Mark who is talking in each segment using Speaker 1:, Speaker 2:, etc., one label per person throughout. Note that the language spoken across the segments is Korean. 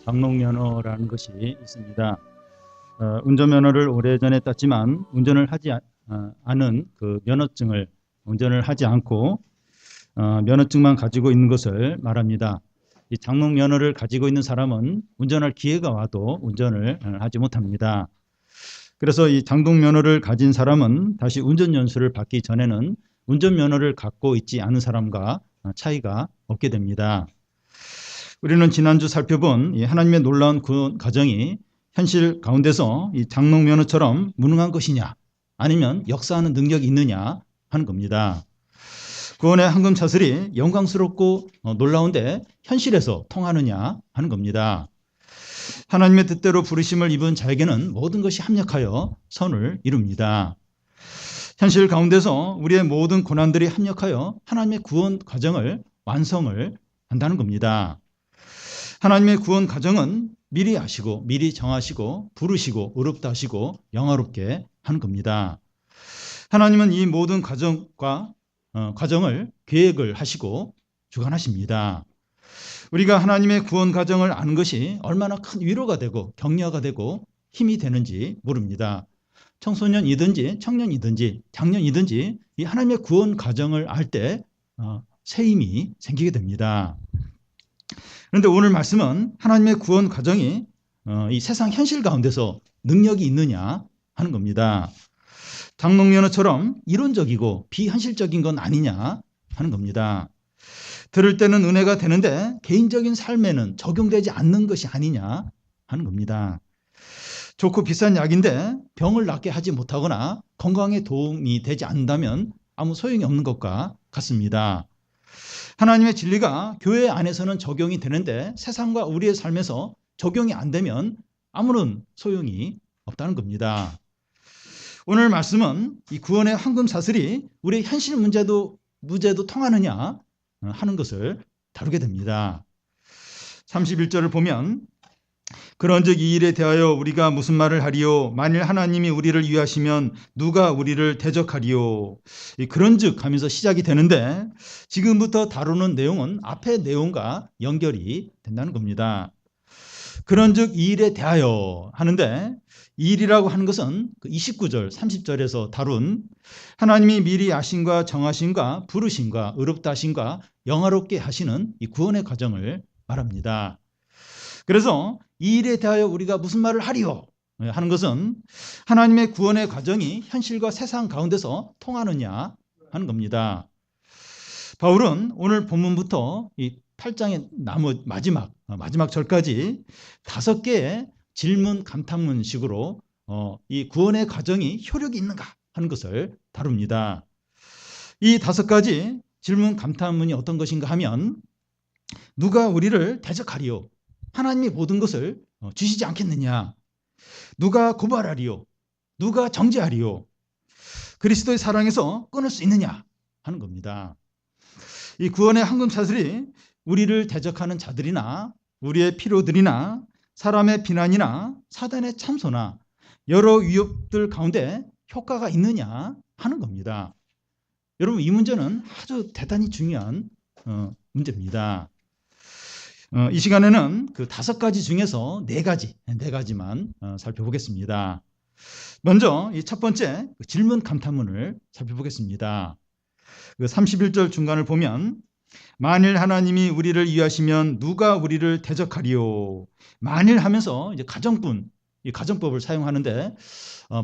Speaker 1: 장롱면허라는 것이 있습니다. 운전면허를 오래전에 땄지만 운전을 하지 않은 그 면허증을 운전을 하지 않고 면허증만 가지고 있는 것을 말합니다. 이 장롱면허를 가지고 있는 사람은 운전할 기회가 와도 운전을 하지 못합니다. 그래서 이 장롱면허를 가진 사람은 다시 운전연수를 받기 전에는 운전면허를 갖고 있지 않은 사람과 차이가 없게 됩니다. 우리는 지난주 살펴본 이 하나님의 놀라운 구원 과정이 현실 가운데서 이 장롱면허처럼 무능한 것이냐 아니면 역사하는 능력이 있느냐 하는 겁니다. 구원의 황금 차슬이 영광스럽고 놀라운데 현실에서 통하느냐 하는 겁니다. 하나님의 뜻대로 부르심을 입은 자에게는 모든 것이 합력하여 선을 이룹니다. 현실 가운데서 우리의 모든 고난들이 합력하여 하나님의 구원 과정을 완성을 한다는 겁니다. 하나님의 구원 과정은 미리 아시고 미리 정하시고 부르시고 의롭다 하시고 영화롭게 하는 겁니다. 하나님은 이 모든 과정을 계획을 하시고 주관하십니다. 우리가 하나님의 구원 과정을 아는 것이 얼마나 큰 위로가 되고 격려가 되고 힘이 되는지 모릅니다. 청소년이든지 청년이든지 장년이든지 이 하나님의 구원 과정을 알 때 새 힘이 생기게 됩니다. 그런데 오늘 말씀은 하나님의 구원 과정이 이 세상 현실 가운데서 능력이 있느냐 하는 겁니다. 장롱면허처럼 이론적이고 비현실적인 건 아니냐 하는 겁니다. 들을 때는 은혜가 되는데 개인적인 삶에는 적용되지 않는 것이 아니냐 하는 겁니다. 좋고 비싼 약인데 병을 낫게 하지 못하거나 건강에 도움이 되지 않는다면 아무 소용이 없는 것과 같습니다. 하나님의 진리가 교회 안에서는 적용이 되는데 세상과 우리의 삶에서 적용이 안 되면 아무런 소용이 없다는 겁니다. 오늘 말씀은 이 구원의 황금 사슬이 우리의 현실 문제도 통하느냐 하는 것을 다루게 됩니다. 31절을 보면 그런즉 이 일에 대하여 우리가 무슨 말을 하리요? 만일 하나님이 우리를 위하시면 누가 우리를 대적하리요? 그런즉 하면서 시작이 되는데 지금부터 다루는 내용은 앞의 내용과 연결이 된다는 겁니다. 그런즉 이 일에 대하여 하는데 이 일이라고 하는 것은 29절, 30절에서 다룬 하나님이 미리 아심과 정하심과 부르심과 의롭다 하심과 영화롭게 하시는 이 구원의 과정을 말합니다. 그래서 이 일에 대하여 우리가 무슨 말을 하리요? 하는 것은 하나님의 구원의 과정이 현실과 세상 가운데서 통하느냐 하는 겁니다. 바울은 오늘 본문부터 이 8장의 마지막 절까지 5개의 질문 감탄문식으로 이 구원의 과정이 효력이 있는가 하는 것을 다룹니다. 이 5가지 질문 감탄문이 어떤 것인가 하면 누가 우리를 대적하리요? 하나님이 모든 것을 주시지 않겠느냐? 누가 고발하리요? 누가 정죄하리요? 그리스도의 사랑에서 끊을 수 있느냐 하는 겁니다. 이 구원의 황금 사슬이 우리를 대적하는 자들이나 우리의 필요들이나 사람의 비난이나 사단의 참소나 여러 위협들 가운데 효과가 있느냐 하는 겁니다. 여러분 이 문제는 아주 대단히 중요한 문제입니다. 이 시간에는 그 5가지 중에서 4가지만 살펴보겠습니다. 먼저 이 첫 번째 질문 감탄문을 살펴보겠습니다. 그 31절 중간을 보면 만일 하나님이 우리를 위하시면 누가 우리를 대적하리요? 만일 하면서 이제 이 가정법을 사용하는데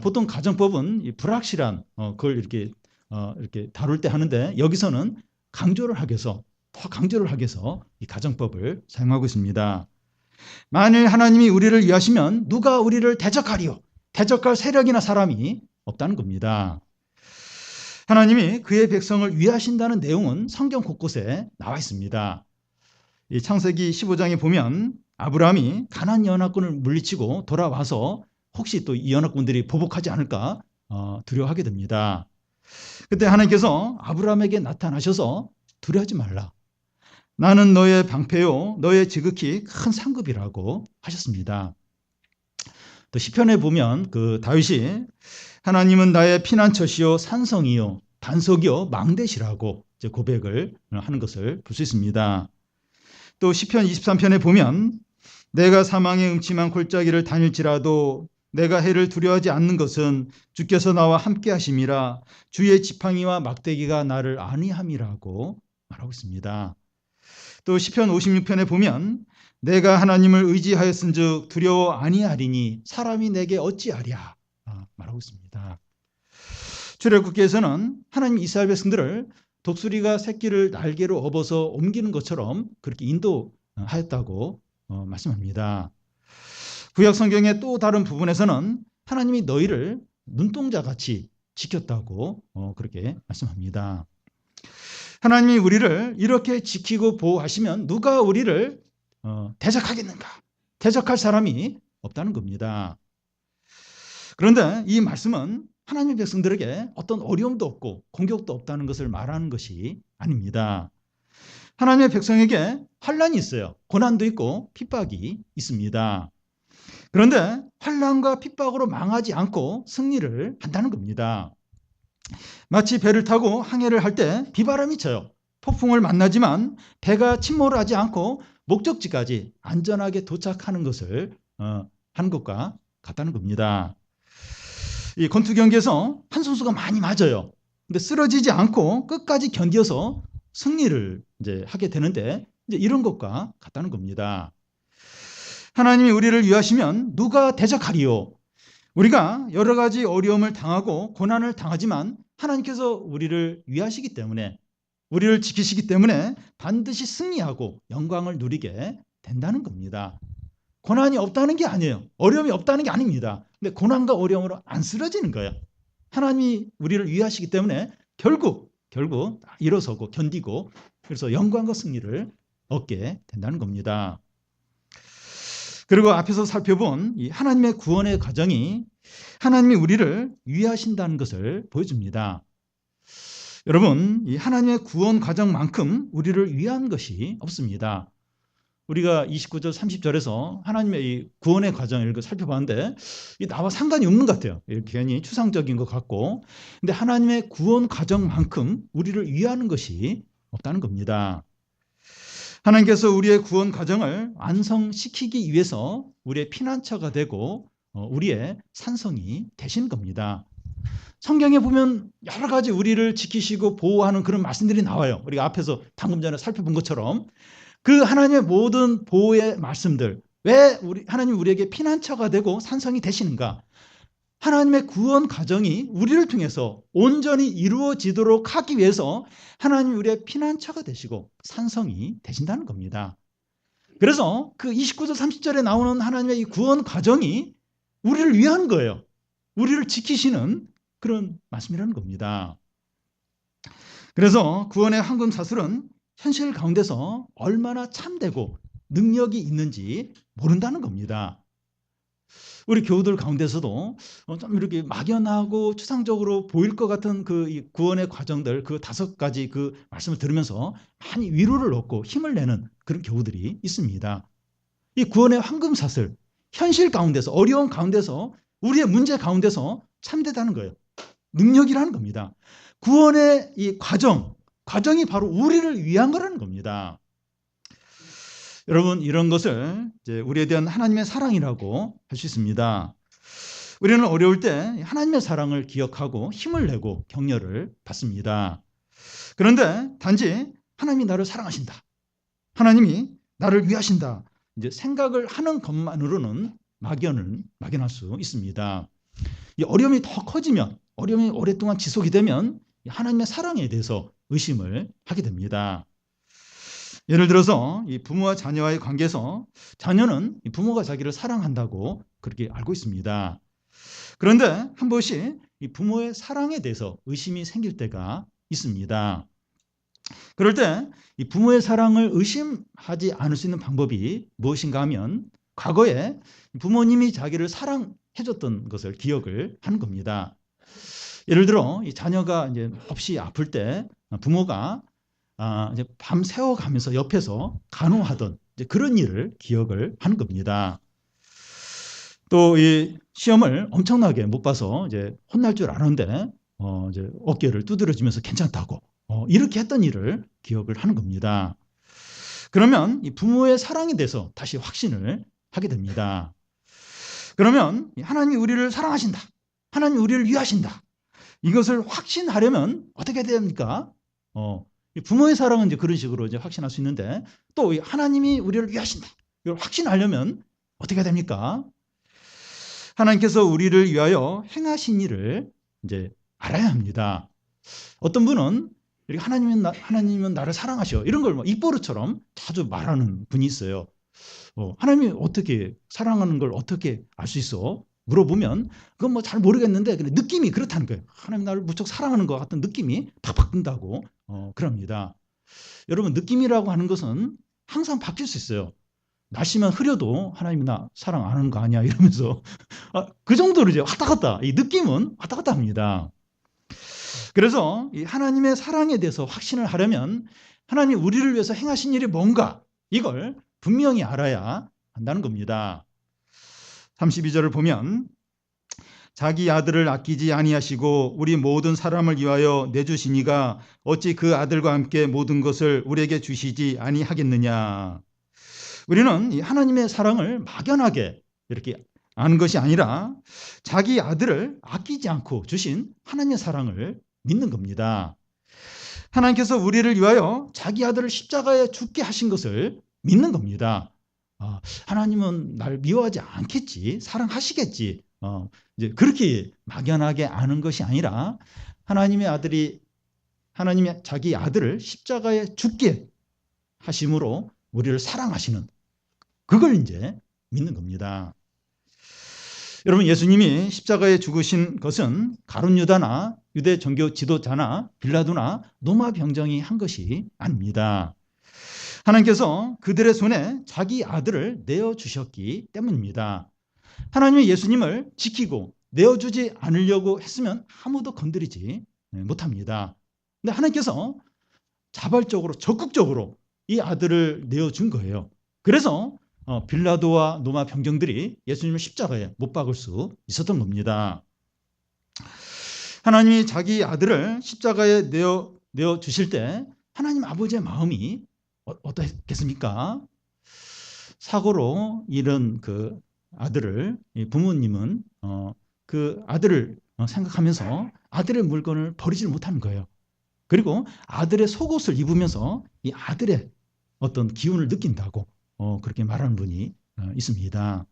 Speaker 1: 보통 가정법은 이 불확실한 그걸 이렇게 다룰 때 하는데 여기서는 더 강조를 하기 위해서 이 가정법을 사용하고 있습니다. 만일 하나님이 우리를 위하시면 누가 우리를 대적하리요? 대적할 세력이나 사람이 없다는 겁니다. 하나님이 그의 백성을 위하신다는 내용은 성경 곳곳에 나와 있습니다. 이 창세기 15장에 보면 아브라함이 가나안 연합군을 물리치고 돌아와서 혹시 또 이 연합군들이 보복하지 않을까 두려워하게 됩니다. 그때 하나님께서 아브라함에게 나타나셔서 두려워하지 말라. 나는 너의 방패요 너의 지극히 큰 상급이라고 하셨습니다. 또 시편에 보면 그 다윗이 하나님은 나의 피난처시요 산성이요 반석이요 망대시라고 이제 고백을 하는 것을 볼 수 있습니다. 또 시편 23편에 보면 내가 사망의 음침한 골짜기를 다닐지라도 내가 해를 두려워하지 않는 것은 주께서 나와 함께 하심이라 주의 지팡이와 막대기가 나를 안위함이라고 말하고 있습니다. 또 시편 56편에 보면 내가 하나님을 의지하였은즉 두려워 아니하리니 사람이 내게 어찌하랴 말하고 있습니다. 출애굽기에서는 하나님 이스라엘 백성들을 독수리가 새끼를 날개로 업어서 옮기는 것처럼 그렇게 인도하였다고 말씀합니다. 구약 성경의 또 다른 부분에서는 하나님이 너희를 눈동자같이 지켰다고 그렇게 말씀합니다. 하나님이 우리를 이렇게 지키고 보호하시면 누가 우리를 대적하겠는가? 대적할 사람이 없다는 겁니다. 그런데 이 말씀은 하나님의 백성들에게 어떤 어려움도 없고 공격도 없다는 것을 말하는 것이 아닙니다. 하나님의 백성에게 환난이 있어요. 고난도 있고 핍박이 있습니다. 그런데 환난과 핍박으로 망하지 않고 승리를 한다는 겁니다. 마치 배를 타고 항해를 할 때 비바람이 쳐요. 폭풍을 만나지만 배가 침몰하지 않고 목적지까지 안전하게 도착하는 것을 하는 것과 같다는 겁니다. 이 권투 경기에서 한 선수가 많이 맞아요. 근데 쓰러지지 않고 끝까지 견뎌서 승리를 이제 하게 되는데 이제 이런 것과 같다는 겁니다. 하나님이 우리를 위하시면 누가 대적하리요? 우리가 여러 가지 어려움을 당하고 고난을 당하지만 하나님께서 우리를 위하시기 때문에 우리를 지키시기 때문에 반드시 승리하고 영광을 누리게 된다는 겁니다. 고난이 없다는 게 아니에요. 어려움이 없다는 게 아닙니다. 근데 고난과 어려움으로 안 쓰러지는 거예요. 하나님이 우리를 위하시기 때문에 결국 일어서고 견디고 그래서 영광과 승리를 얻게 된다는 겁니다. 그리고 앞에서 살펴본 이 하나님의 구원의 과정이 하나님이 우리를 위하신다는 것을 보여줍니다. 여러분, 이 하나님의 구원 과정만큼 우리를 위한 것이 없습니다. 우리가 29절, 30절에서 하나님의 이 구원의 과정을 살펴봤는데 나와 상관이 없는 것 같아요. 괜히 추상적인 것 같고. 근데 하나님의 구원 과정만큼 우리를 위하는 것이 없다는 겁니다. 하나님께서 우리의 구원 과정을 완성시키기 위해서 우리의 피난처가 되고 우리의 산성이 되신 겁니다. 성경에 보면 여러 가지 우리를 지키시고 보호하는 그런 말씀들이 나와요. 우리가 앞에서 방금 전에 살펴본 것처럼 그 하나님의 모든 보호의 말씀들, 왜 하나님 우리에게 피난처가 되고 산성이 되시는가? 하나님의 구원 과정이 우리를 통해서 온전히 이루어지도록 하기 위해서 하나님이 우리의 피난처가 되시고 산성이 되신다는 겁니다. 그래서 그 29절 30절에 나오는 하나님의 이 구원 과정이 우리를 위한 거예요. 우리를 지키시는 그런 말씀이라는 겁니다. 그래서 구원의 황금 사슬은 현실 가운데서 얼마나 참되고 능력이 있는지 모른다는 겁니다. 우리 교우들 가운데서도 좀 이렇게 막연하고 추상적으로 보일 것 같은 그 구원의 과정들, 그 5가지 그 말씀을 들으면서 많이 위로를 얻고 힘을 내는 그런 교우들이 있습니다. 이 구원의 황금 사슬, 현실 가운데서, 어려운 가운데서, 우리의 문제 가운데서 참되다는 거예요. 능력이라는 겁니다. 구원의 이 과정이 바로 우리를 위한 거라는 겁니다. 여러분, 이런 것을 이제 우리에 대한 하나님의 사랑이라고 할 수 있습니다. 우리는 어려울 때 하나님의 사랑을 기억하고 힘을 내고 격려를 받습니다. 그런데 단지 하나님이 나를 사랑하신다, 하나님이 나를 위하신다, 이제 생각을 하는 것만으로는 막연할 수 있습니다. 이 어려움이 더 커지면, 어려움이 오랫동안 지속이 되면 하나님의 사랑에 대해서 의심을 하게 됩니다. 예를 들어서 이 부모와 자녀와의 관계에서 자녀는 이 부모가 자기를 사랑한다고 그렇게 알고 있습니다. 그런데 한 번씩 이 부모의 사랑에 대해서 의심이 생길 때가 있습니다. 그럴 때 이 부모의 사랑을 의심하지 않을 수 있는 방법이 무엇인가 하면 과거에 부모님이 자기를 사랑해줬던 것을 기억을 하는 겁니다. 예를 들어 이 자녀가 이제 없이 아플 때 부모가 이제 밤 새워가면서 옆에서 간호하던 이제 그런 일을 기억을 하는 겁니다. 또 이 시험을 엄청나게 못 봐서 이제 혼날 줄 알았는데 이제 어깨를 두드려주면서 괜찮다고 이렇게 했던 일을 기억을 하는 겁니다. 그러면 이 부모의 사랑에 대해서 다시 확신을 하게 됩니다. 그러면 하나님이 우리를 사랑하신다. 하나님이 우리를 위하신다. 이것을 확신하려면 어떻게 됩니까? 부모의 사랑은 이제 그런 식으로 이제 확신할 수 있는데 또 하나님이 우리를 위하신다. 이걸 확신하려면 어떻게 됩니까? 하나님께서 우리를 위하여 행하신 일을 이제 알아야 합니다. 어떤 분은 이렇게 하나님은 나를 사랑하셔. 이런 걸 입버릇처럼 자주 말하는 분이 있어요. 하나님이 어떻게 사랑하는 걸 어떻게 알 수 있어? 물어보면 그건 뭐 잘 모르겠는데 느낌이 그렇다는 거예요. 하나님 나를 무척 사랑하는 것 같은 느낌이 팍팍 든다고 그럽니다. 여러분 느낌이라고 하는 것은 항상 바뀔 수 있어요. 날씨만 흐려도 하나님이 나 사랑 안 하는 거 아니야 이러면서 그 정도로 이제 왔다 갔다 이 느낌은 왔다 갔다 합니다. 그래서 이 하나님의 사랑에 대해서 확신을 하려면 하나님이 우리를 위해서 행하신 일이 뭔가 이걸 분명히 알아야 한다는 겁니다. 32절을 보면 자기 아들을 아끼지 아니하시고 우리 모든 사람을 위하여 내주시니가 어찌 그 아들과 함께 모든 것을 우리에게 주시지 아니하겠느냐. 우리는 이 하나님의 사랑을 막연하게 이렇게 아는 것이 아니라 자기 아들을 아끼지 않고 주신 하나님의 사랑을 믿는 겁니다. 하나님께서 우리를 위하여 자기 아들을 십자가에 죽게 하신 것을 믿는 겁니다. 하나님은 날 미워하지 않겠지, 사랑하시겠지. 이제 그렇게 막연하게 아는 것이 아니라 하나님의 자기 아들을 십자가에 죽게 하심으로 우리를 사랑하시는 그걸 이제 믿는 겁니다. 여러분 예수님이 십자가에 죽으신 것은 가룟 유다나 유대 종교 지도자나 빌라도나 로마 병정이 한 것이 아닙니다. 하나님께서 그들의 손에 자기 아들을 내어주셨기 때문입니다. 하나님이 예수님을 지키고 내어주지 않으려고 했으면 아무도 건드리지 못합니다. 근데 하나님께서 자발적으로 적극적으로 이 아들을 내어준 거예요. 그래서 빌라도와 로마 병정들이 예수님을 십자가에 못 박을 수 있었던 겁니다. 하나님이 자기 아들을 십자가에 내어 주실 때 하나님 아버지의 마음이 어떻겠습니까? 사고로 잃은 그 아들을 부모님은 그 아들을 생각하면서 아들의 물건을 버리지를 못하는 거예요. 그리고 아들의 속옷을 입으면서 이 아들의 어떤 기운을 느낀다고 그렇게 말하는 분이 있습니다.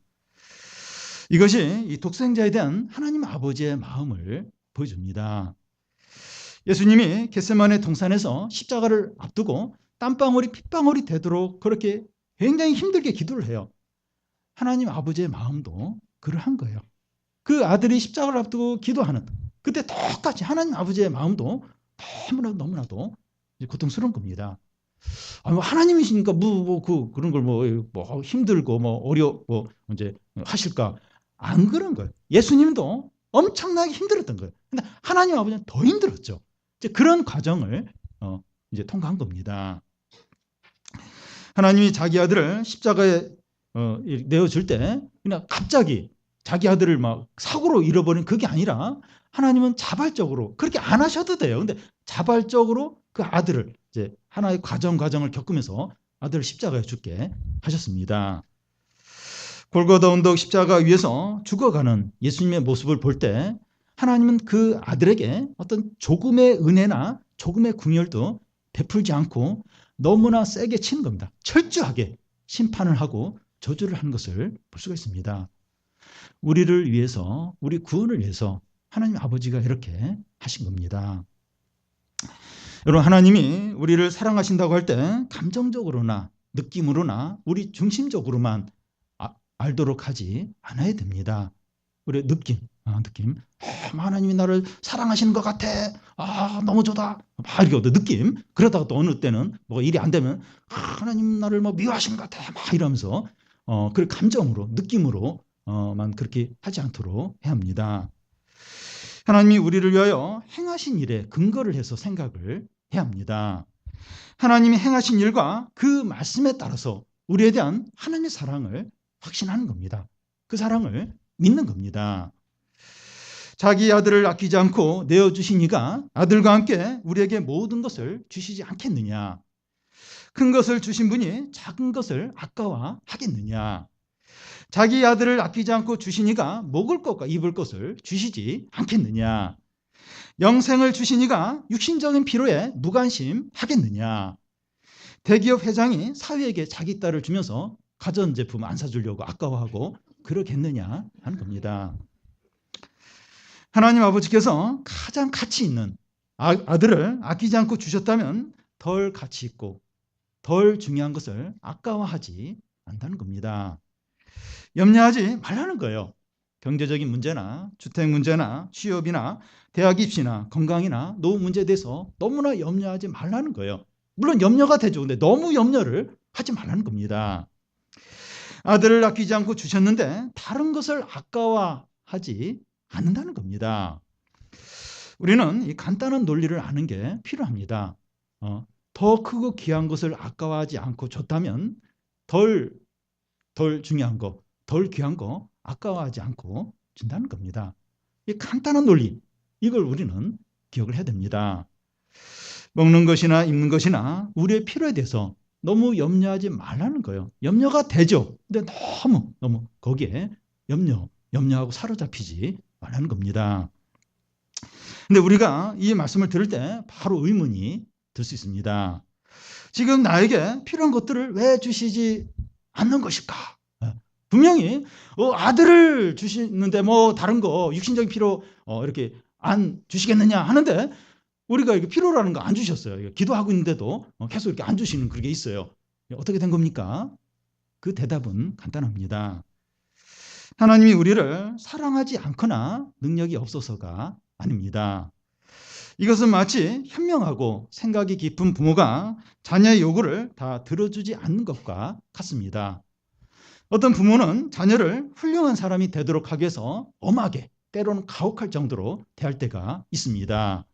Speaker 1: 이것이 이 독생자에 대한 하나님 아버지의 마음을 보여줍니다. 예수님이 겟세마네 동산에서 십자가를 앞두고 땀방울이 핏방울이 되도록 그렇게 굉장히 힘들게 기도를 해요. 하나님 아버지의 마음도 그러한 거예요. 그 아들이 십자가를 앞두고 기도하는 그때 똑같이 하나님 아버지의 마음도 너무나도 고통스러운 겁니다. 하나님이시니까 그런 걸 힘들고 이제 하실까? 안 그런 거예요. 예수님도 엄청나게 힘들었던 거예요. 근데 하나님 아버지는 더 힘들었죠. 이제 그런 과정을 이제 통과한 겁니다. 하나님이 자기 아들을 십자가에 내어줄 때 그냥 갑자기 자기 아들을 막 사고로 잃어버린 그게 아니라 하나님은 자발적으로 그렇게 안 하셔도 돼요. 근데 자발적으로 그 아들을 이제 하나의 과정을 겪으면서 아들을 십자가에 죽게 하셨습니다. 골고다 언덕 십자가 위에서 죽어가는 예수님의 모습을 볼 때 하나님은 그 아들에게 어떤 조금의 은혜나 조금의 궁혈도 베풀지 않고 너무나 세게 치는 겁니다. 철저하게 심판을 하고 저주를 하는 것을 볼 수가 있습니다. 우리를 위해서, 우리 구원을 위해서 하나님 아버지가 이렇게 하신 겁니다. 여러분, 하나님이 우리를 사랑하신다고 할 때 감정적으로나 느낌으로나 우리 중심적으로만 알도록 하지 않아야 됩니다. 우리 느낌. 하나님이 나를 사랑하시는 것 같아. 너무 좋다. 막 이렇게 느낌. 그러다가 또 어느 때는 뭐 일이 안 되면 하나님 나를 뭐 미워하시는 것 같아. 막 이러면서 그 감정으로, 느낌으로만 그렇게 하지 않도록 해야 합니다. 하나님이 우리를 위하여 행하신 일에 근거를 해서 생각을 해야 합니다. 하나님이 행하신 일과 그 말씀에 따라서 우리에 대한 하나님의 사랑을 확신하는 겁니다. 그 사랑을 믿는 겁니다. 자기 아들을 아끼지 않고 내어주시니가 아들과 함께 우리에게 모든 것을 주시지 않겠느냐. 큰 것을 주신 분이 작은 것을 아까워하겠느냐. 자기 아들을 아끼지 않고 주시니가 먹을 것과 입을 것을 주시지 않겠느냐. 영생을 주시니가 육신적인 필요에 무관심하겠느냐. 대기업 회장이 사위에게 자기 딸을 주면서 가전제품 안 사주려고 아까워하고 그러겠느냐 하는 겁니다. 하나님 아버지께서 가장 가치 있는 아들을 아끼지 않고 주셨다면 덜 가치 있고 덜 중요한 것을 아까워하지 않는다는 겁니다. 염려하지 말라는 거예요. 경제적인 문제나 주택 문제나 취업이나 대학 입시나 건강이나 노후 문제에 대해서 너무나 염려하지 말라는 거예요. 물론 염려가 되죠. 근데 너무 염려를 하지 말라는 겁니다. 아들을 아끼지 않고 주셨는데 다른 것을 아까워하지 않는다는 겁니다. 우리는 이 간단한 논리를 아는 게 필요합니다. 더 크고 귀한 것을 아까워하지 않고 줬다면 덜 중요한 거, 덜 귀한 거 아까워하지 않고 준다는 겁니다. 이 간단한 논리, 이걸 우리는 기억을 해야 됩니다. 먹는 것이나 입는 것이나 우리의 필요에 대해서 너무 염려하지 말라는 거예요. 염려가 되죠. 근데 너무 거기에 염려하고 사로잡히지 말라는 겁니다. 근데 우리가 이 말씀을 들을 때 바로 의문이 들 수 있습니다. 지금 나에게 필요한 것들을 왜 주시지 않는 것일까? 분명히 아들을 주시는데 뭐 다른 거 육신적인 필요 이렇게 안 주시겠느냐 하는데 우리가 이게 필요라는 거 안 주셨어요. 기도하고 있는데도 계속 이렇게 안 주시는 그게 있어요. 어떻게 된 겁니까? 그 대답은 간단합니다. 하나님이 우리를 사랑하지 않거나 능력이 없어서가 아닙니다. 이것은 마치 현명하고 생각이 깊은 부모가 자녀의 요구를 다 들어주지 않는 것과 같습니다. 어떤 부모는 자녀를 훌륭한 사람이 되도록 하기 위해서 엄하게 때로는 가혹할 정도로 대할 때가 있습니다.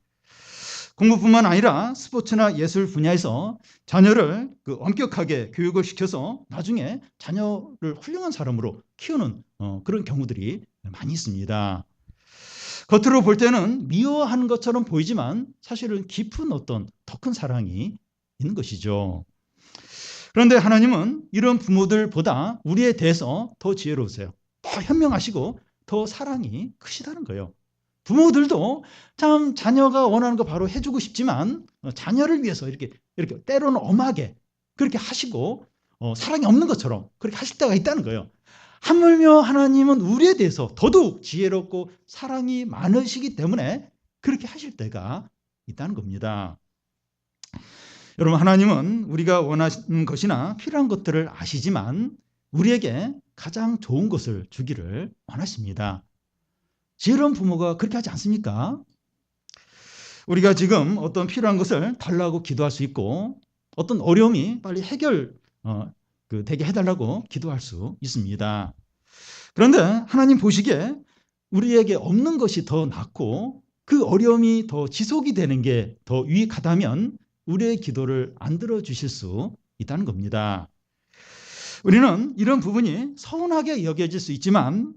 Speaker 1: 공부뿐만 아니라 스포츠나 예술 분야에서 자녀를 엄격하게 교육을 시켜서 나중에 자녀를 훌륭한 사람으로 키우는 그런 경우들이 많이 있습니다. 겉으로 볼 때는 미워하는 것처럼 보이지만 사실은 깊은 어떤 더 큰 사랑이 있는 것이죠. 그런데 하나님은 이런 부모들보다 우리에 대해서 더 지혜로우세요. 더 현명하시고 더 사랑이 크시다는 거예요. 부모들도 참 자녀가 원하는 거 바로 해주고 싶지만 자녀를 위해서 이렇게 때로는 엄하게 그렇게 하시고 사랑이 없는 것처럼 그렇게 하실 때가 있다는 거예요. 하물며 하나님은 우리에 대해서 더더욱 지혜롭고 사랑이 많으시기 때문에 그렇게 하실 때가 있다는 겁니다. 여러분, 하나님은 우리가 원하는 것이나 필요한 것들을 아시지만 우리에게 가장 좋은 것을 주기를 원하십니다. 지혜로운 부모가 그렇게 하지 않습니까? 우리가 지금 어떤 필요한 것을 달라고 기도할 수 있고 어떤 어려움이 빨리 되게 해달라고 기도할 수 있습니다. 그런데 하나님 보시기에 우리에게 없는 것이 더 낫고 그 어려움이 더 지속이 되는 게 더 유익하다면 우리의 기도를 안 들어주실 수 있다는 겁니다. 우리는 이런 부분이 서운하게 여겨질 수 있지만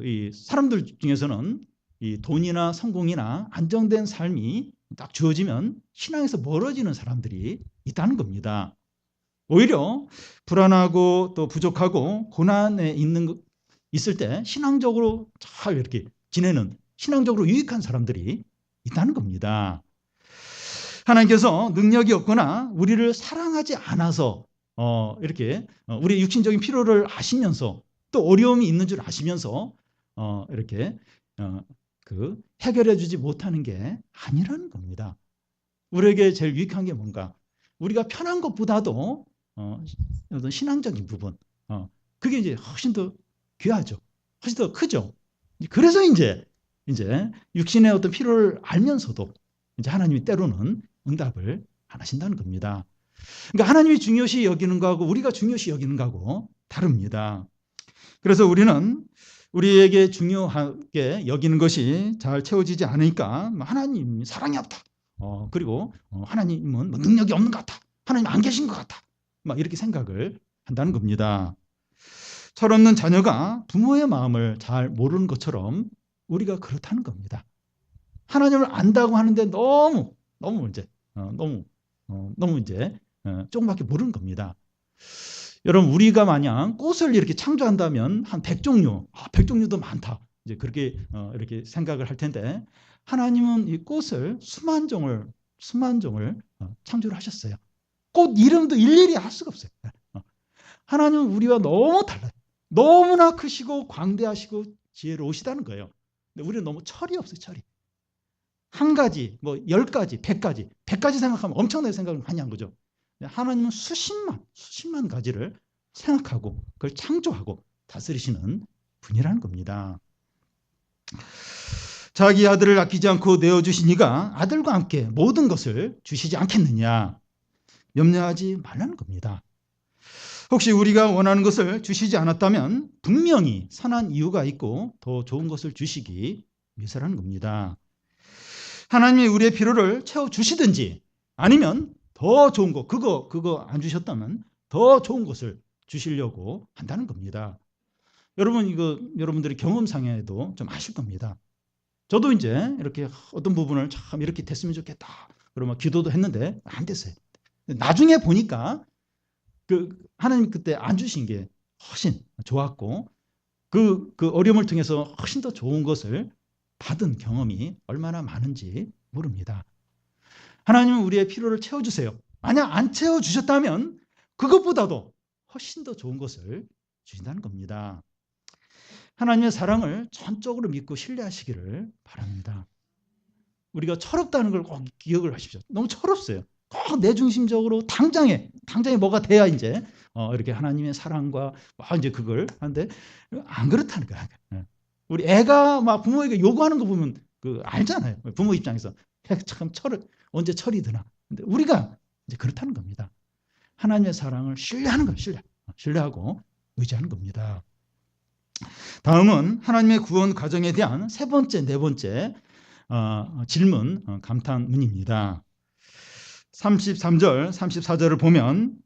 Speaker 1: 이 사람들 중에서는 이 돈이나 성공이나 안정된 삶이 딱 주어지면 신앙에서 멀어지는 사람들이 있다는 겁니다. 오히려 불안하고 또 부족하고 고난에 있을 때 신앙적으로 잘 이렇게 지내는 신앙적으로 유익한 사람들이 있다는 겁니다. 하나님께서 능력이 없거나 우리를 사랑하지 않아서 이렇게 우리의 육신적인 필요를 아시면서 또 어려움이 있는 줄 아시면서 이렇게 해결해 주지 못하는 게 아니라는 겁니다. 우리에게 제일 유익한 게 뭔가? 우리가 편한 것보다도 어떤 신앙적인 부분, 그게 이제 훨씬 더 귀하죠. 훨씬 더 크죠. 그래서 이제 육신의 어떤 필요를 알면서도 이제 하나님이 때로는 응답을 안 하신다는 겁니다. 그러니까 하나님이 중요시 여기는 거하고 우리가 중요시 여기는 거하고 다릅니다. 그래서 우리는 우리에게 중요하게 여기는 것이 잘 채워지지 않으니까 하나님 사랑이 없다. 그리고 하나님은 뭐 능력이 없는 것 같아. 하나님 안 계신 것 같아. 막 이렇게 생각을 한다는 겁니다. 철없는 자녀가 부모의 마음을 잘 모르는 것처럼 우리가 그렇다는 겁니다. 하나님을 안다고 하는데 너무 이제 너무 이제 조금밖에 모르는 겁니다. 여러분, 우리가 만약 꽃을 이렇게 창조한다면 한 100종류, 100종류도 많다. 이제 그렇게 이렇게 생각을 할 텐데 하나님은 이 꽃을 수만 종을 창조를 하셨어요. 꽃 이름도 일일이 할 수가 없어요. 하나님은 우리와 너무 달라요. 너무나 크시고 광대하시고 지혜로우시다는 거예요. 근데 우리는 너무 철이 없어요. 철이. 한 가지, 뭐 10가지, 100가지, 100가지 생각하면 엄청나게 생각을 많이 한 거죠. 하나님은 수십만 가지를 생각하고 그걸 창조하고 다스리시는 분이라는 겁니다. 자기 아들을 아끼지 않고 내어주시니가 아들과 함께 모든 것을 주시지 않겠느냐. 염려하지 말라는 겁니다. 혹시 우리가 원하는 것을 주시지 않았다면 분명히 선한 이유가 있고 더 좋은 것을 주시기 위해서라는 겁니다. 하나님이 우리의 필요를 채워주시든지 아니면 더 좋은 거, 그거 안 주셨다면 더 좋은 것을 주시려고 한다는 겁니다. 여러분, 이거 여러분들이 경험상에도 좀 아실 겁니다. 저도 이제 이렇게 어떤 부분을 참 이렇게 됐으면 좋겠다. 그러면 기도도 했는데 안 됐어요. 나중에 보니까 하나님 그때 안 주신 게 훨씬 좋았고 그 어려움을 통해서 훨씬 더 좋은 것을 받은 경험이 얼마나 많은지 모릅니다. 하나님은 우리의 필요를 채워주세요. 만약 안 채워주셨다면 그것보다도 훨씬 더 좋은 것을 주신다는 겁니다. 하나님의 사랑을 전적으로 믿고 신뢰하시기를 바랍니다. 우리가 철없다는 걸 꼭 기억을 하십시오. 너무 철없어요. 꼭 내중심적으로 당장에 뭐가 돼야 이제 이렇게 하나님의 사랑과 이제 그걸 하는데 안 그렇다는 거야. 우리 애가 막 부모에게 요구하는 거 보면 알잖아요. 부모 입장에서 참 언제 철이 드나. 근데 우리가 이제 그렇다는 겁니다. 하나님의 사랑을 신뢰하는 거예요. 신뢰하고 의지하는 겁니다. 다음은 하나님의 구원 과정에 대한 네 번째 질문, 감탄문입니다. 33절, 34절을 보면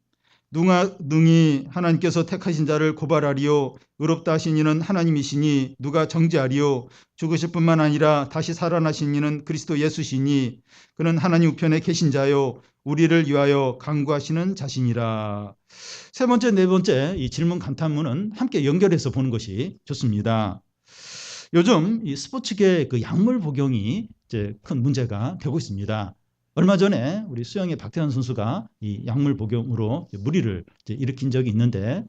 Speaker 1: 누가 능히 하나님께서 택하신 자를 고발하리요 의롭다 하신 이는 하나님이시니 누가 정죄하리요 죽으실 뿐만 아니라 다시 살아나신 이는 그리스도 예수시니 그는 하나님 우편에 계신 자요 우리를 위하여 간구하시는 자신이라. 세 번째, 네 번째 이 질문 감탄문은 함께 연결해서 보는 것이 좋습니다. 요즘 이 스포츠계 약물 복용이 이제 큰 문제가 되고 있습니다. 얼마 전에 우리 수영의 박태환 선수가 이 약물 복용으로 무리를 일으킨 적이 있는데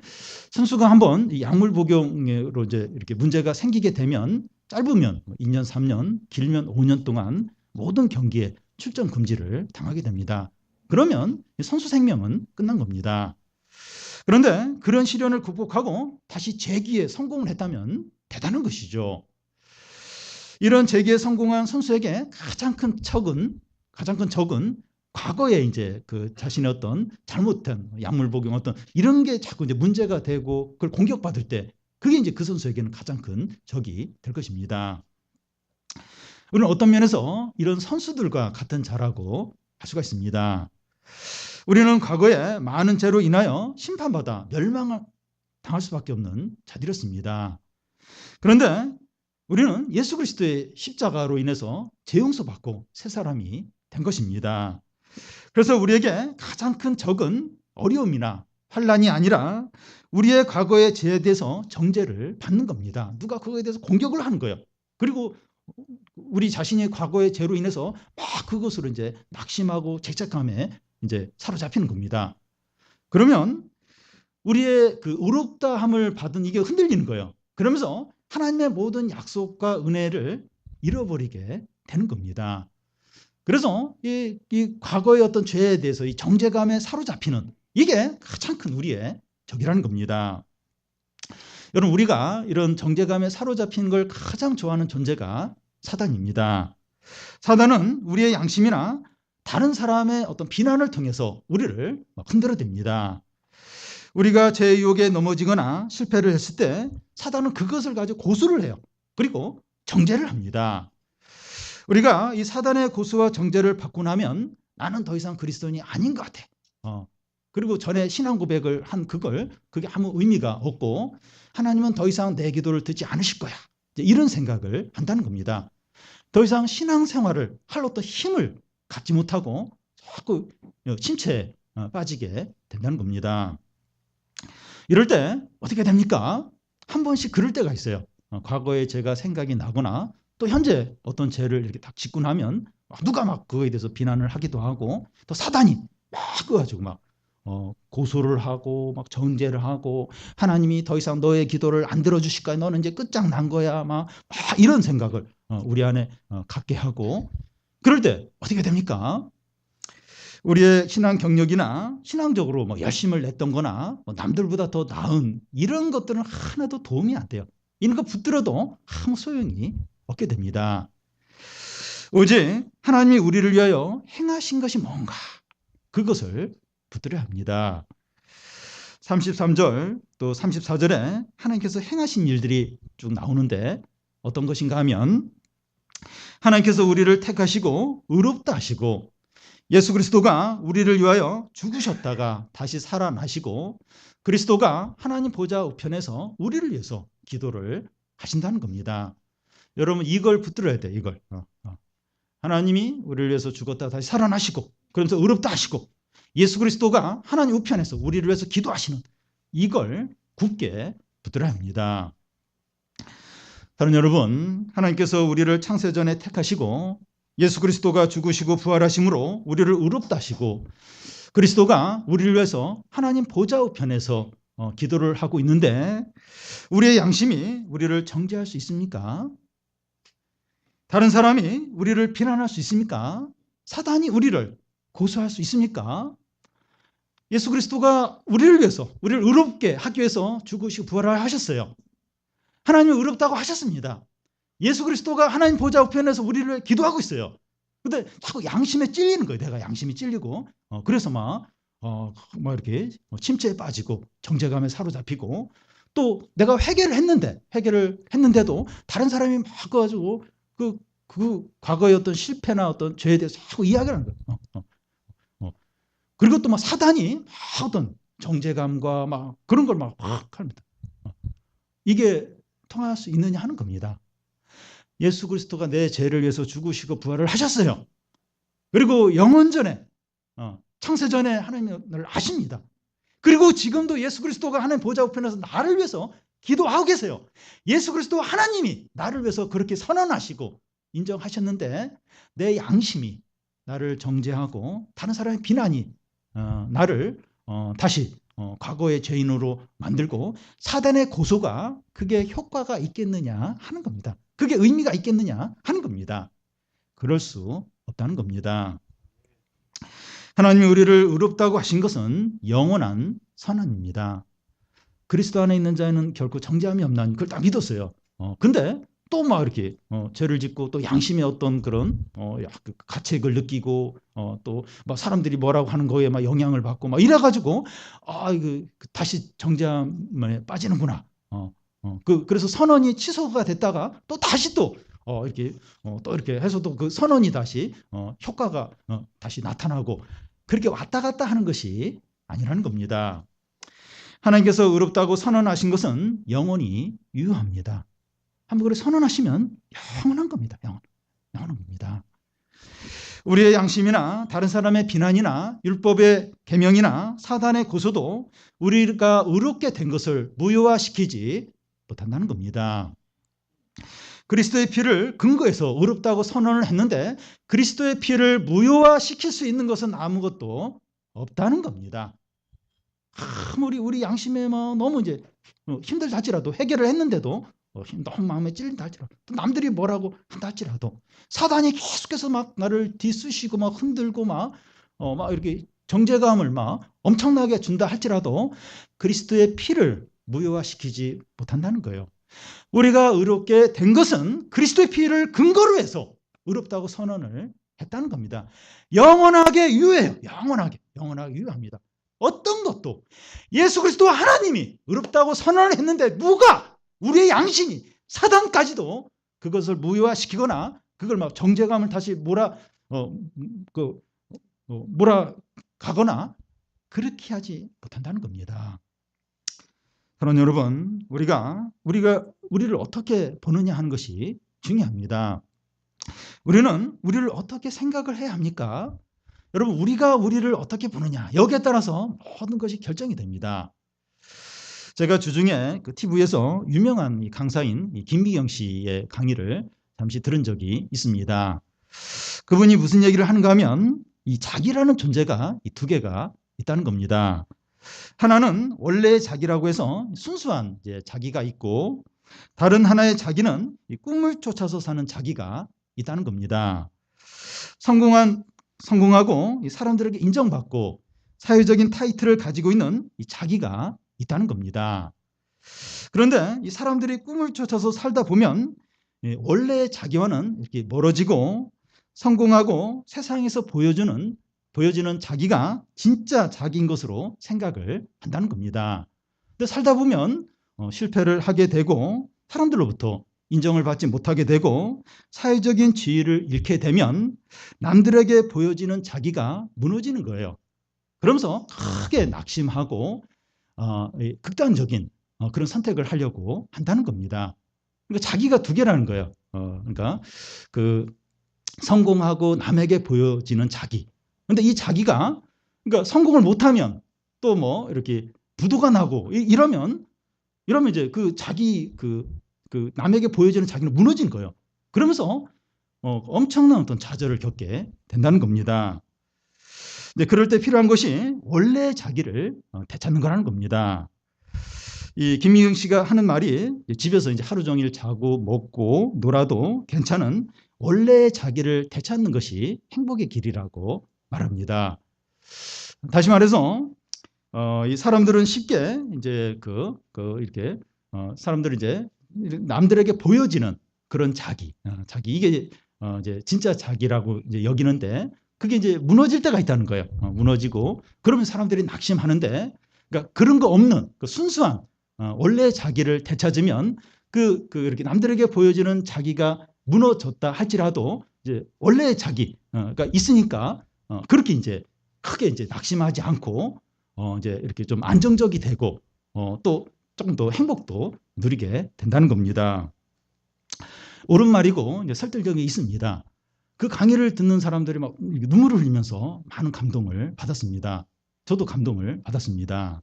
Speaker 1: 선수가 한번 이 약물 복용으로 이제 이렇게 문제가 생기게 되면 짧으면 2년, 3년, 길면 5년 동안 모든 경기에 출전 금지를 당하게 됩니다. 그러면 선수 생명은 끝난 겁니다. 그런데 그런 시련을 극복하고 다시 재기에 성공을 했다면 대단한 것이죠. 이런 재기에 성공한 선수에게 가장 큰 적은 과거에 이제 자신의 어떤 잘못된 약물 복용 이런 게 자꾸 이제 문제가 되고 그걸 공격받을 때 그게 이제 그 선수에게는 가장 큰 적이 될 것입니다. 우리는 어떤 면에서 이런 선수들과 같은 자라고 할 수가 있습니다. 우리는 과거에 많은 죄로 인하여 심판받아 멸망을 당할 수밖에 없는 자들이었습니다. 그런데 우리는 예수 그리스도의 십자가로 인해서 죄 용서받고 새 사람이 된 것입니다. 그래서 우리에게 가장 큰 적은 어려움이나 환난이 아니라 우리의 과거의 죄에 대해서 정죄를 받는 겁니다. 누가 그거에 대해서 공격을 하는 거예요. 그리고 우리 자신의 과거의 죄로 인해서 막 그것으로 이제 낙심하고 죄책감에 이제 사로잡히는 겁니다. 그러면 우리의 의롭다함을 받은 이게 흔들리는 거예요. 그러면서 하나님의 모든 약속과 은혜를 잃어버리게 되는 겁니다. 그래서 이 과거의 어떤 죄에 대해서 이 정죄감에 사로잡히는 이게 가장 큰 우리의 적이라는 겁니다. 여러분, 우리가 이런 정죄감에 사로잡힌 걸 가장 좋아하는 존재가 사단입니다. 사단은 우리의 양심이나 다른 사람의 어떤 비난을 통해서 우리를 흔들어댑니다. 우리가 제 유혹에 넘어지거나 실패를 했을 때 사단은 그것을 가지고 고수를 해요. 그리고 정죄를 합니다. 우리가 이 사단의 고수와 정죄를 받고 나면 나는 더 이상 그리스도인이 아닌 것 같아. 그리고 전에 신앙 고백을 한 그게 아무 의미가 없고 하나님은 더 이상 내 기도를 듣지 않으실 거야. 이런 생각을 한다는 겁니다. 더 이상 신앙생활을 할 어떤 힘을 갖지 못하고 자꾸 침체에 빠지게 된다는 겁니다. 이럴 때 어떻게 됩니까? 한 번씩 그럴 때가 있어요. 과거에 제가 생각이 나거나 또 현재 어떤 죄를 이렇게 딱 짓고 나면 누가 막 그거에 대해서 비난을 하기도 하고 또 사단이 막 그거 가지고 막 고소를 하고 막 정죄를 하고 하나님이 더 이상 너의 기도를 안 들어주실 거야. 너는 이제 끝장난 거야. 막 이런 생각을 우리 안에 갖게 하고 그럴 때 어떻게 됩니까? 우리의 신앙 경력이나 신앙적으로 뭐 열심을 냈던 거나 뭐 남들보다 더 나은 이런 것들은 하나도 도움이 안 돼요. 이런 거 붙들어도 아무 소용이 없게 됩니다. 오직 하나님이 우리를 위하여 행하신 것이 뭔가 그것을 붙들어야 합니다. 33절 또 34절에 하나님께서 행하신 일들이 쭉 나오는데 어떤 것인가 하면 하나님께서 우리를 택하시고 의롭다 하시고 예수 그리스도가 우리를 위하여 죽으셨다가 다시 살아나시고 그리스도가 하나님 보좌 우편에서 우리를 위해서 기도를 하신다는 겁니다. 여러분 이걸 붙들어야 돼. 이걸 하나님이 우리를 위해서 죽었다가 다시 살아나시고 그러면서 의롭다 하시고 예수 그리스도가 하나님 우편에서 우리를 위해서 기도하시는 이걸 굳게 붙들어야 합니다. 다른 여러분, 하나님께서 우리를 창세전에 택하시고 예수 그리스도가 죽으시고 부활하심으로 우리를 의롭다 하시고 그리스도가 우리를 위해서 하나님 보좌 우편에서 기도를 하고 있는데 우리의 양심이 우리를 정죄할 수 있습니까? 다른 사람이 우리를 비난할 수 있습니까? 사단이 우리를 고소할 수 있습니까? 예수 그리스도가 우리를 위해서 우리를 의롭게 하기 위해서 죽으시고 부활을 하셨어요. 하나님이 의롭다고 하셨습니다. 예수 그리스도가 하나님 보좌 우편에서 우리를 위해 기도하고 있어요. 근데 자꾸 양심에 찔리는 거예요. 내가 양심이 찔리고 그래서 막 이렇게 침체에 빠지고 정죄감에 사로잡히고 또 내가 회개를 했는데도 다른 사람이 막 가지고 그 과거의 어떤 실패나 어떤 죄에 대해서 자꾸 이야기를 하는 거예요. 그리고 또 막 사단이 막 어떤 정죄감과 막 그런 걸 막 합니다. 이게 통할 수 있느냐 하는 겁니다. 예수 그리스도가 내 죄를 위해서 죽으시고 부활을 하셨어요. 그리고 영원전에 창세전에 하나님이 나를 아십니다. 그리고 지금도 예수 그리스도가 하나님 보좌 우편에서 나를 위해서 기도하고 계세요. 예수 그리스도 하나님이 나를 위해서 그렇게 선언하시고 인정하셨는데 내 양심이 나를 정죄하고 다른 사람의 비난이 나를 다시 과거의 죄인으로 만들고 사단의 고소가 그게 효과가 있겠느냐 하는 겁니다. 그게 의미가 있겠느냐 하는 겁니다. 그럴 수 없다는 겁니다. 하나님이 우리를 의롭다고 하신 것은 영원한 선언입니다. 그리스도 안에 있는 자에는 결코 정죄함이 없나니 그걸 딱 믿었어요. 근데 또 막 이렇게 죄를 짓고 또 양심의 어떤 그런 가책을 느끼고 또 막 사람들이 뭐라고 하는 거에 막 영향을 받고 막 이래가지고 이거 다시 정죄함에 빠지는구나. 그래서 선언이 취소가 됐다가 또 다시 또 이렇게 해서 또 그 선언이 다시 효과가 다시 나타나고 그렇게 왔다 갔다 하는 것이 아니라는 겁니다. 하나님께서 의롭다고 선언하신 것은 영원히 유효합니다. 한번 그렇게 선언하시면 영원한 겁니다. 영원한 겁니다. 우리의 양심이나 다른 사람의 비난이나 율법의 계명이나 사단의 고소도 우리가 의롭게 된 것을 무효화시키지 못한다는 겁니다. 그리스도의 피를 근거해서 의롭다고 선언을 했는데 그리스도의 피를 무효화시킬 수 있는 것은 아무것도 없다는 겁니다. 아무리 우리 양심에 너무 이제 힘들다 할지라도 해결을 했는데도 너무 마음에 찔린다 할지라도, 또 남들이 뭐라고 한다 할지라도, 사단이 계속해서 막 나를 뒤쑤시고 막 흔들고 막 이렇게 정죄감을 막 엄청나게 준다 할지라도 그리스도의 피를 무효화시키지 못한다는 거예요. 우리가 의롭게 된 것은 그리스도의 피를 근거로 해서 의롭다고 선언을 했다는 겁니다. 영원하게 유효해요. 영원하게 유효합니다. 어떤 것도 예수 그리스도 하나님이 의롭다고 선언을 했는데 누가, 우리의 양심이, 사단까지도 그것을 무효화시키거나 그걸 막 정죄감을 다시 몰아가거나 그렇게 하지 못한다는 겁니다. 사랑하는 여러분, 우리가 우리를 어떻게 보느냐 하는 것이 중요합니다. 우리는 우리를 어떻게 생각을 해야 합니까? 여러분, 우리가 우리를 어떻게 보느냐, 여기에 따라서 모든 것이 결정이 됩니다. 제가 주중에 그 TV에서 유명한 강사인 김미경 씨의 강의를 잠시 들은 적이 있습니다. 그분이 무슨 얘기를 하는가 하면 이 자기라는 존재가 이 두 개가 있다는 겁니다. 하나는 원래의 자기라고 해서 순수한 자기가 있고, 다른 하나의 자기는 이 꿈을 쫓아서 사는 자기가 있다는 겁니다. 성공하고 사람들에게 인정받고 사회적인 타이틀을 가지고 있는 이 자기가 있다는 겁니다. 그런데 이 사람들이 꿈을 쫓아서 살다 보면 원래의 자기와는 이렇게 멀어지고, 성공하고 세상에서 보여지는 자기가 진짜 자기인 것으로 생각을 한다는 겁니다. 근데 살다 보면 실패를 하게 되고, 사람들로부터 인정을 받지 못하게 되고, 사회적인 지위를 잃게 되면 남들에게 보여지는 자기가 무너지는 거예요. 그러면서 크게 낙심하고 극단적인 그런 선택을 하려고 한다는 겁니다. 그러니까 자기가 두 개라는 거예요. 그러니까 그 성공하고 남에게 보여지는 자기. 근데 이 자기가, 그러니까 성공을 못하면 또 뭐 이렇게 부도가 나고 이러면 이제 그 자기 그 남에게 보여지는 자기는 무너진 거예요. 그러면서 엄청난 어떤 좌절을 겪게 된다는 겁니다. 이제 그럴 때 필요한 것이 원래 자기를 되찾는 거라는 겁니다. 이 김미경 씨가 하는 말이, 집에서 이제 하루 종일 자고 먹고 놀아도 괜찮은 원래의 자기를 되찾는 것이 행복의 길이라고 말합니다. 다시 말해서 이 사람들은 쉽게 이제 이렇게 사람들이 이제 남들에게 보여지는 그런 자기 이게 이제 진짜 자기라고 이제 여기는데, 그게 이제 무너질 때가 있다는 거예요. 무너지고 그러면 사람들이 낙심하는데, 그러니까 그런 거 없는 그 순수한 원래 자기를 되찾으면 이렇게 남들에게 보여지는 자기가 무너졌다 할지라도 이제 원래의 자기가 있으니까 그렇게 이제 크게 이제 낙심하지 않고 이제 이렇게 좀 안정적이 되고 또 조금 더 행복도 누리게 된다는 겁니다. 옳은 말이고 이제 설득력이 있습니다. 그 강의를 듣는 사람들이 막 눈물을 흘리면서 많은 감동을 받았습니다. 저도 감동을 받았습니다.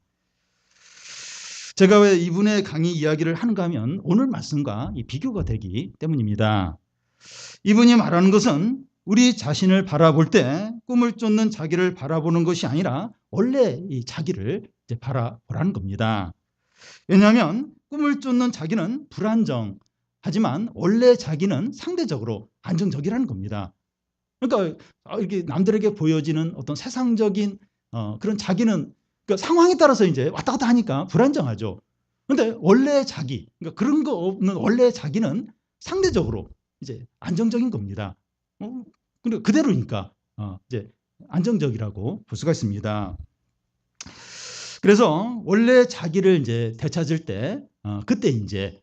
Speaker 1: 제가 왜 이분의 강의 이야기를 하는가 하면 오늘 말씀과 비교가 되기 때문입니다. 이분이 말하는 것은 우리 자신을 바라볼 때 꿈을 쫓는 자기를 바라보는 것이 아니라 원래 이 자기를 이제 바라보라는 겁니다. 왜냐하면 꿈을 쫓는 자기는 불안정하지만 원래 자기는 상대적으로 안정적이라는 겁니다. 그러니까 이렇게 남들에게 보여지는 어떤 세상적인 그런 자기는 그러니까 상황에 따라서 이제 왔다 갔다 하니까 불안정하죠. 그런데 원래 자기, 그러니까 그런 거 없는 원래 자기는 상대적으로 이제 안정적인 겁니다. 근데 그대로니까 이제 안정적이라고 볼 수가 있습니다. 그래서 원래 자기를 이제 되찾을 때 그때 이제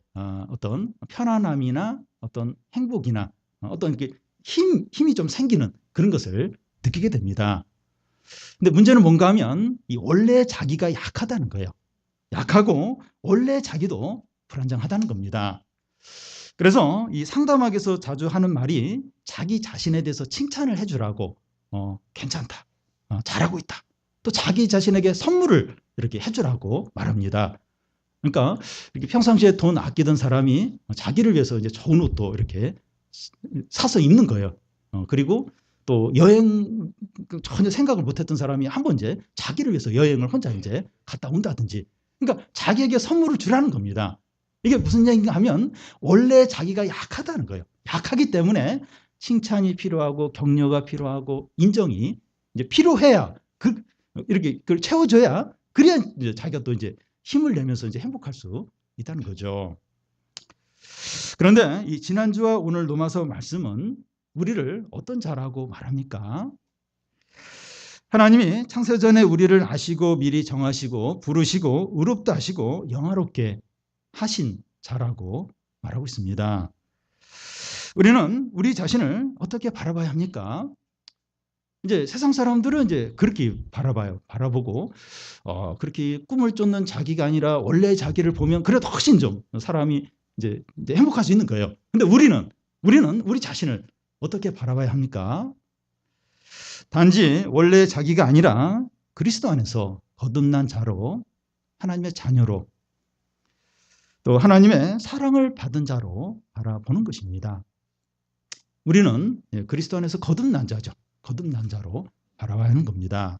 Speaker 1: 어떤 편안함이나 어떤 행복이나 어떤 이렇게 힘이 좀 생기는 그런 것을 느끼게 됩니다. 근데 문제는 뭔가 하면 이 원래 자기가 약하다는 거예요. 약하고 원래 자기도 불안정하다는 겁니다. 그래서 이 상담학에서 자주 하는 말이 자기 자신에 대해서 칭찬을 해주라고, 괜찮다, 잘하고 있다, 또 자기 자신에게 선물을 이렇게 해주라고 말합니다. 그러니까 이렇게 평상시에 돈 아끼던 사람이 자기를 위해서 이제 좋은 옷도 이렇게 사서 입는 거예요. 그리고 또 여행 전혀 생각을 못했던 사람이 한번 이제 자기를 위해서 여행을 혼자 이제 갔다 온다든지, 그러니까 자기에게 선물을 주라는 겁니다. 이게 무슨 얘기인가 하면 원래 자기가 약하다는 거예요. 약하기 때문에 칭찬이 필요하고 격려가 필요하고 인정이 이제 필요해야 이렇게 그걸 채워줘야 그래야 이제 자기가 또 이제 힘을 내면서 이제 행복할 수 있다는 거죠. 그런데 이 지난주와 오늘 로마서 말씀은 우리를 어떤 자라고 말합니까? 하나님이 창세전에 우리를 아시고 미리 정하시고 부르시고 의롭다 하시고 영화롭게 하신 자라고 말하고 있습니다. 우리는 우리 자신을 어떻게 바라봐야 합니까? 이제 세상 사람들은 이제 그렇게 바라보고 그렇게 꿈을 쫓는 자기가 아니라 원래 자기를 보면 그래도 훨씬 좀 사람이 이제 행복할 수 있는 거예요. 근데 우리는 우리 자신을 어떻게 바라봐야 합니까? 단지 원래 자기가 아니라 그리스도 안에서 거듭난 자로 하나님의 자녀로 또 하나님의 사랑을 받은 자로 바라보는 것입니다. 우리는 그리스도 안에서 거듭난 자죠. 거듭난 자로 바라봐야 하는 겁니다.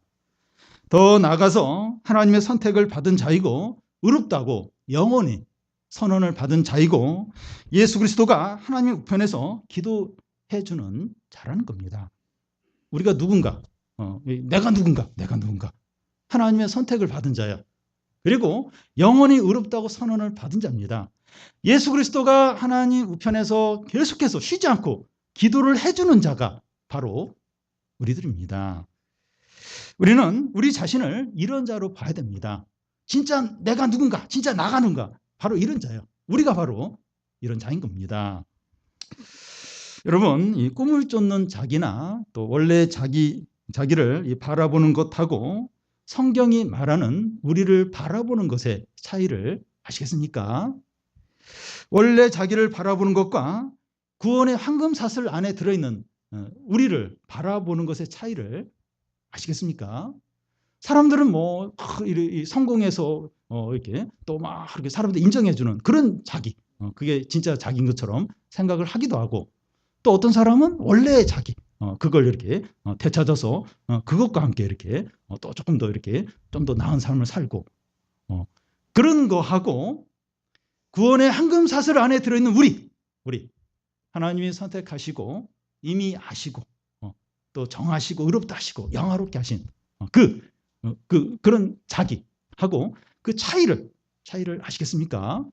Speaker 1: 더 나아가서 하나님의 선택을 받은 자이고 의롭다고 영원히 선언을 받은 자이고 예수 그리스도가 하나님의 우편에서 기도해 주는 자라는 겁니다. 우리가 누군가, 내가 누군가 하나님의 선택을 받은 자야. 그리고 영원히 의롭다고 선언을 받은 자입니다. 예수 그리스도가 하나님 우편에서 계속해서 쉬지 않고 기도를 해주는 자가 바로 우리들입니다. 우리는 우리 자신을 이런 자로 봐야 됩니다. 진짜 내가 누군가, 진짜 나가 누군가, 바로 이런 자예요. 우리가 바로 이런 자인 겁니다. 여러분, 이 꿈을 쫓는 자기나 또 원래 자기를 바라보는 것하고 성경이 말하는 우리를 바라보는 것의 차이를 아시겠습니까? 원래 자기를 바라보는 것과 구원의 황금사슬 안에 들어있는 우리를 바라보는 것의 차이를 아시겠습니까? 사람들은 뭐 성공해서 이렇게 또 막 이렇게 사람들 인정해주는 그런 자기, 그게 진짜 자기인 것처럼 생각을 하기도 하고, 또 어떤 사람은 원래의 자기, 그걸 이렇게 되찾아서 그것과 함께 이렇게 또 조금 더 이렇게 좀 더 나은 삶을 살고, 그런 거 하고 구원의 황금사슬 안에 들어있는 우리 하나님이 선택하시고 이미 아시고 또 정하시고 의롭다 하시고 영화롭게 하신 그런 자기하고 그 차이를 아시겠습니까?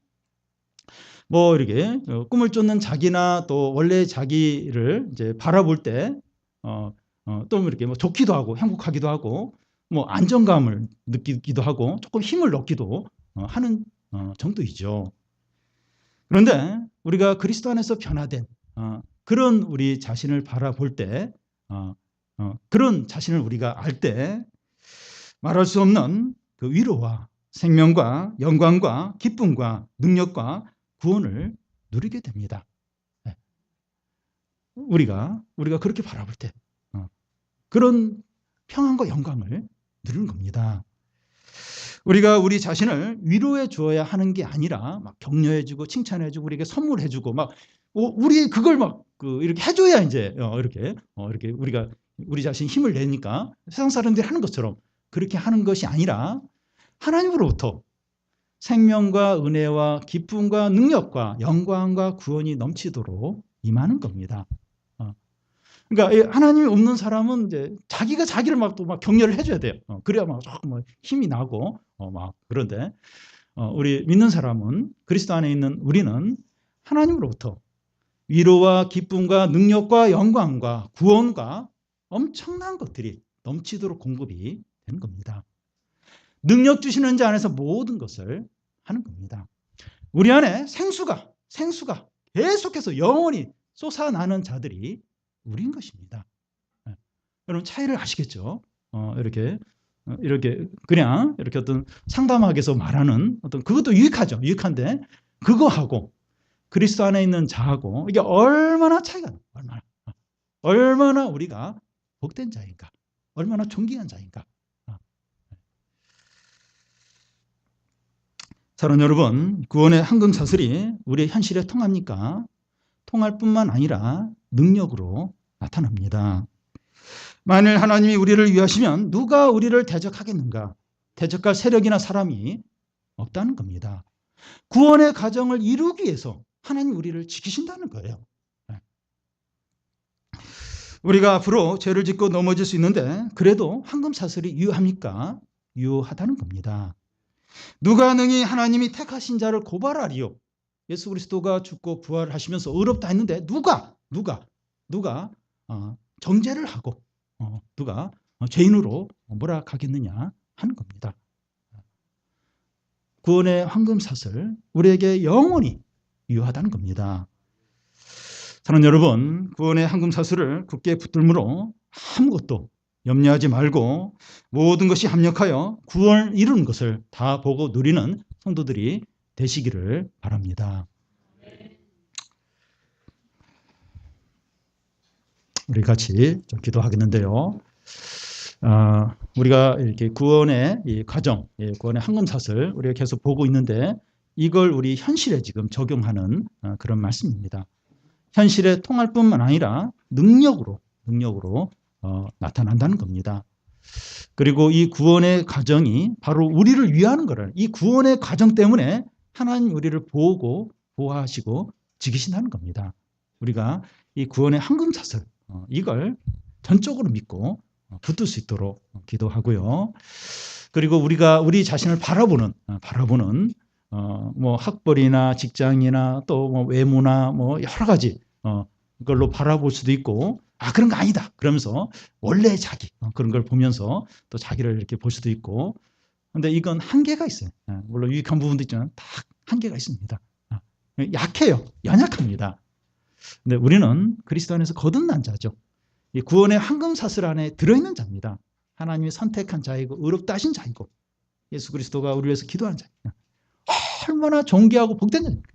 Speaker 1: 뭐 이렇게 꿈을 쫓는 자기나 또 원래 자기를 이제 바라볼 때 또 이렇게 뭐 좋기도 하고 행복하기도 하고 뭐 안정감을 느끼기도 하고 조금 힘을 얻기도 하는 정도이죠. 그런데 우리가 그리스도 안에서 변화된 그런 우리 자신을 바라볼 때 그런 자신을 우리가 알 때 말할 수 없는 그 위로와 생명과 영광과 기쁨과 능력과 구원을 누리게 됩니다. 우리가 그렇게 바라볼 때 그런 평안과 영광을 누리는 겁니다. 우리가 우리 자신을 위로해 주어야 하는 게 아니라 막 격려해 주고 칭찬해 주고 우리에게 선물해 주고 막 우리 그걸 막 이렇게 해줘야 이제 이렇게 우리가 우리 자신 힘을 내니까 세상 사람들이 하는 것처럼 그렇게 하는 것이 아니라 하나님으로부터 생명과 은혜와 기쁨과 능력과 영광과 구원이 넘치도록 임하는 겁니다. 그러니까 하나님이 없는 사람은 이제 자기가 자기를 막 격려를 해줘야 돼요. 그래야 막 조금 힘이 나고 막 그런데 우리 믿는 사람은 그리스도 안에 있는 우리는 하나님으로부터 위로와 기쁨과 능력과 영광과 구원과 엄청난 것들이 넘치도록 공급이 되는 겁니다. 능력 주시는 자 안에서 모든 것을 하는 겁니다. 우리 안에 생수가 계속해서 영원히 솟아나는 자들이 우리인 것입니다. 여러분 차이를 아시겠죠? 이렇게 그냥 이렇게 어떤 상담학에서 말하는 어떤 그것도 유익하죠. 유익한데 그거하고 그리스도 안에 있는 자하고 이게 얼마나 차이가 나요. 얼마나 우리가 복된 자인가, 얼마나 존귀한 자인가. 사랑하는 여러분, 구원의 황금사슬이 우리의 현실에 통합니까? 통할 뿐만 아니라 능력으로 나타납니다. 만일 하나님이 우리를 위하시면 누가 우리를 대적하겠는가? 대적할 세력이나 사람이 없다는 겁니다. 구원의 가정을 이루기 위해서 하나님 우리를 지키신다는 거예요. 우리가 앞으로 죄를 짓고 넘어질 수 있는데 그래도 황금사슬이 유효합니까? 유효하다는 겁니다. 누가 능히 하나님이 택하신 자를 고발하리요? 예수 그리스도가 죽고 부활하시면서 의롭다 했는데 누가 정죄를 하고 누가 죄인으로 몰아가겠느냐 하는 겁니다. 구원의 황금사슬 우리에게 영원히 유효하다는 겁니다. 사랑하는 여러분, 구원의 황금사슬을 굳게 붙들므로 아무것도 염려하지 말고 모든 것이 합력하여 구원을 이루는 것을 다 보고 누리는 성도들이 되시기를 바랍니다. 우리 같이 좀 기도하겠는데요. 우리가 이렇게 구원의 이 과정, 구원의 황금사슬 우리가 계속 보고 있는데 이걸 우리 현실에 지금 적용하는 그런 말씀입니다. 현실에 통할 뿐만 아니라 능력으로 나타난다는 겁니다. 그리고 이 구원의 과정이 바로 우리를 위하는 거를 이 구원의 과정 때문에 하나님 우리를 보호고 보호하시고 지키신다는 겁니다. 우리가 이 구원의 황금사슬 이걸 전적으로 믿고 붙들 수 있도록 기도하고요. 그리고 우리가 우리 자신을 바라보는 뭐 학벌이나 직장이나 또 뭐 외모나 뭐 여러 가지 그걸로 바라볼 수도 있고 그런 거 아니다 그러면서 원래 자기 그런 걸 보면서 또 자기를 이렇게 볼 수도 있고 근데 이건 한계가 있어요. 물론 유익한 부분도 있지만 다 한계가 있습니다. 약해요. 연약합니다. 근데 우리는 그리스도 안에서 거듭난 자죠. 이 구원의 황금사슬 안에 들어있는 자입니다. 하나님이 선택한 자이고 의롭다 하신 자이고 예수 그리스도가 우리를 위해서 기도한 자입니다. 얼마나 존귀하고 복된 자입니까?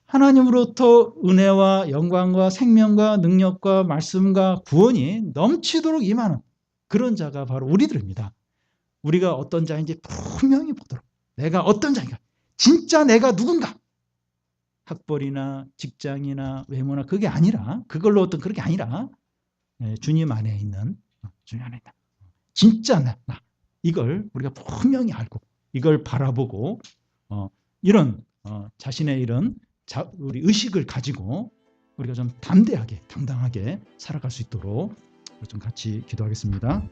Speaker 1: 하나님으로부터 은혜와 영광과 생명과 능력과 말씀과 구원이 넘치도록 임하는 그런 자가 바로 우리들입니다. 우리가 어떤 자인지 분명히 보도록 내가 어떤 자인가 진짜 내가 누군가 학벌이나 직장이나 외모나 그게 아니라 그걸로 어떤 그런 게 아니라 주님 안에 있는 진짜 나 이걸 우리가 분명히 알고 이걸 바라보고 이런 자신의 이런 우리 의식을 가지고 우리가 좀 담대하게 당당하게 살아갈 수 있도록 좀 같이 기도하겠습니다.